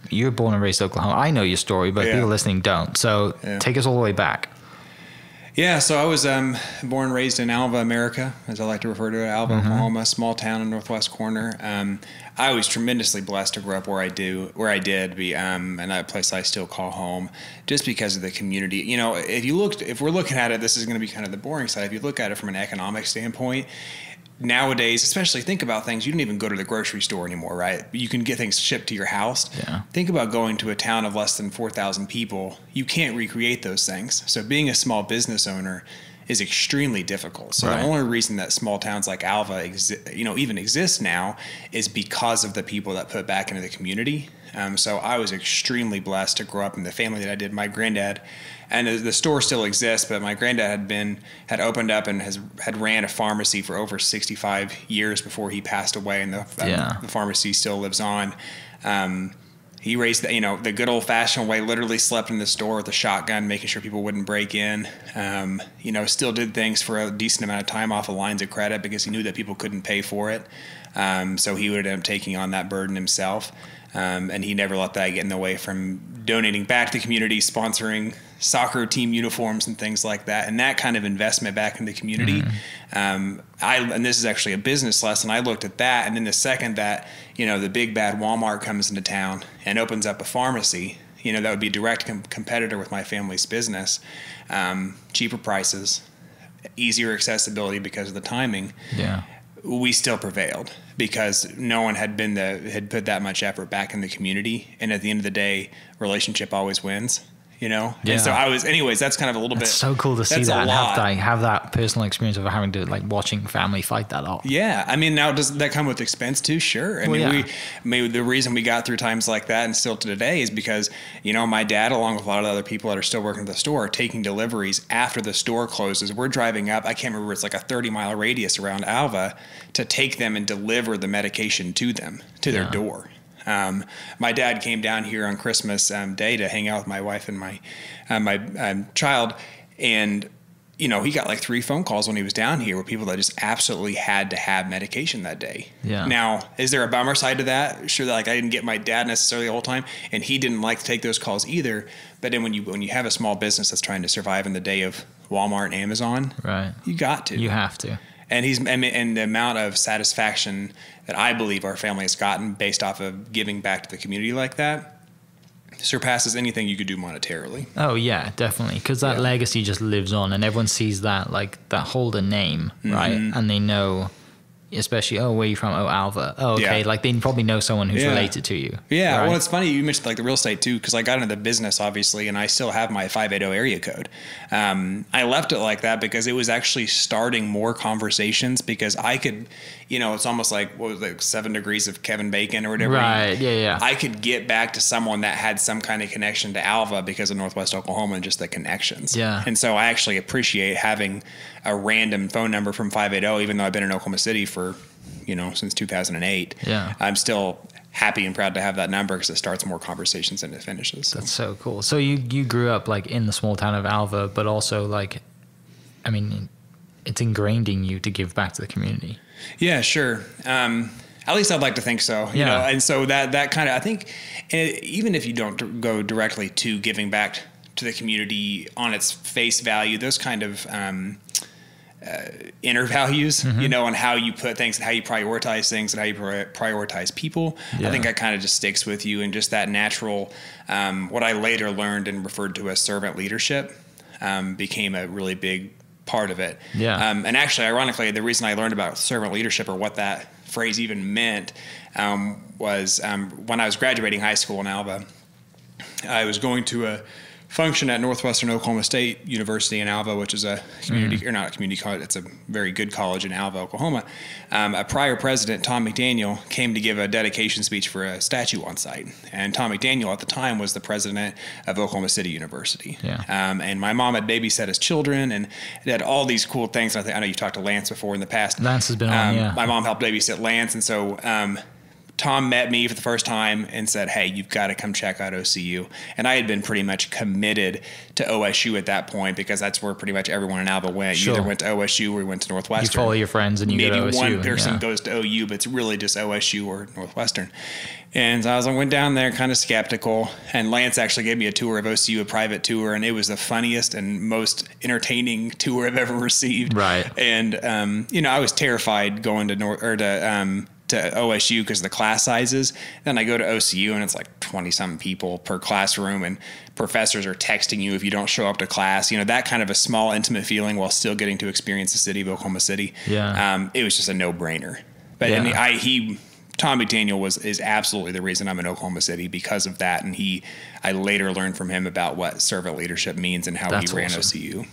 you're born and raised in Oklahoma. I know your story, but people listening don't. So take us all the way back. Yeah, so I was born and raised in Alva, America, as I like to refer to it, Alva, Oklahoma, small town in northwest corner. I was tremendously blessed to grow up where I did, and that place I still call home, just because of the community. You know, if we're looking at it, this is going to be kind of the boring side. If you look at it from an economic standpoint, nowadays, especially think about things, you don't even go to the grocery store anymore, right? You can get things shipped to your house. Yeah. Think about going to a town of less than 4,000 people. You can't recreate those things. So being a small business owner is extremely difficult. So the only reason that small towns like Alva even exist now is because of the people that put back into the community. So I was extremely blessed to grow up in the family that I did. My granddad, and the store still exists, but my granddad had opened up and had ran a pharmacy for over 65 years before he passed away, and the pharmacy still lives on. He raised the good old fashioned way, literally slept in the store with a shotgun, making sure people wouldn't break in. Still did things for a decent amount of time off of lines of credit because he knew that people couldn't pay for it. So he would end up taking on that burden himself. And he never let that get in the way from donating back to the community, sponsoring soccer team uniforms and things like that. And that kind of investment back in the community. And this is actually a business lesson. I looked at that. And then the second that, the big bad Walmart comes into town and opens up a pharmacy, that would be a direct competitor with my family's business. Cheaper prices, easier accessibility because of the timing. Yeah. We still prevailed because no one had put that much effort back in the community. And at the end of the day, relationship always wins, Yeah. And so that's kind of a little bit. It's so cool to see that and have that personal experience of having to watching family fight that off. Yeah. I mean, now does that come with expense too? Sure. The reason we got through times like that and still to today is because, my dad, along with a lot of other people that are still working at the store, are taking deliveries after the store closes. We're driving up, I can't remember, it's like a 30-mile radius around Alva to take them and deliver the medication to them, to their door. My dad came down here on Christmas Day to hang out with my wife and my child, and he got like 3 phone calls when he was down here with people that just absolutely had to have medication that day. Yeah. Now, is there a bummer side to that? Sure, I didn't get my dad necessarily the whole time, and he didn't like to take those calls either. But then when you have a small business that's trying to survive in the day of Walmart and Amazon, right, you got to. You have to. And the amount of satisfaction that I believe our family has gotten based off of giving back to the community like that surpasses anything you could do monetarily. Oh yeah, definitely. Because that legacy just lives on, and everyone sees that that Holder name, right? And they know, especially, where are you from? Oh, Alva. Oh, okay. Yeah. They probably know someone who's related to you. Yeah. Right? Well, it's funny you mentioned the real estate too, because I got into the business obviously, and I still have my 580 area code. I left it like that because it was actually starting more conversations, because I could, it's almost like 7 degrees of Kevin Bacon or whatever. Right. Yeah. I could get back to someone that had some kind of connection to Alva because of Northwest Oklahoma and just the connections. Yeah. And so I actually appreciate having a random phone number from 580, even though I've been in Oklahoma City for, since 2008. Yeah. I'm still happy and proud to have that number because it starts more conversations than it finishes. That's so cool. So you grew up in the small town of Alva, but also it's ingrained in you to give back to the community. Yeah, sure. At least I'd like to think so. You know? And so that kind of, I think, even if you don't go directly to giving back to the community on its face value, those kind of inner values, on how you put things and how you prioritize things and how you prioritize people. I think that kind of just sticks with you, and just that natural, what I later learned and referred to as servant leadership, became a really big part of it. Yeah. And actually, ironically, the reason I learned about servant leadership, or what that phrase even meant, was when I was graduating high school in Alva, I was going to a function at Northwestern Oklahoma State University in Alva, which is a community, or not a community college, it's a very good college in Alva, Oklahoma. A prior president, Tom McDaniel, came to give a dedication speech for a statue on site. And Tom McDaniel at the time was the president of Oklahoma City University. Yeah. And my mom had babysat his children and it had all these cool things. I know you've talked to Lance before in the past. Lance has been on, yeah. My mom helped babysit Lance. And so Tom met me for the first time and said, hey, you've got to come check out OCU. And I had been pretty much committed to OSU at that point because that's where pretty much everyone in Alva went. Sure. You either went to OSU or you went to Northwestern. You follow your friends and you Maybe go to OSU. Maybe one person goes to OU, but it's really just OSU or Northwestern. And so I went down there kind of skeptical. And Lance actually gave me a tour of OCU, a private tour. And it was the funniest and most entertaining tour I've ever received. Right. And, I was terrified going to OSU because of the class sizes. Then I go to OCU and it's like 20-something people per classroom, and professors are texting you if you don't show up to class. That kind of a small, intimate feeling while still getting to experience the city of Oklahoma City. Yeah. It was just a no-brainer. But Tom McDaniel is absolutely the reason I'm in Oklahoma City because of that. And I later learned from him about what servant leadership means and how he ran OCU.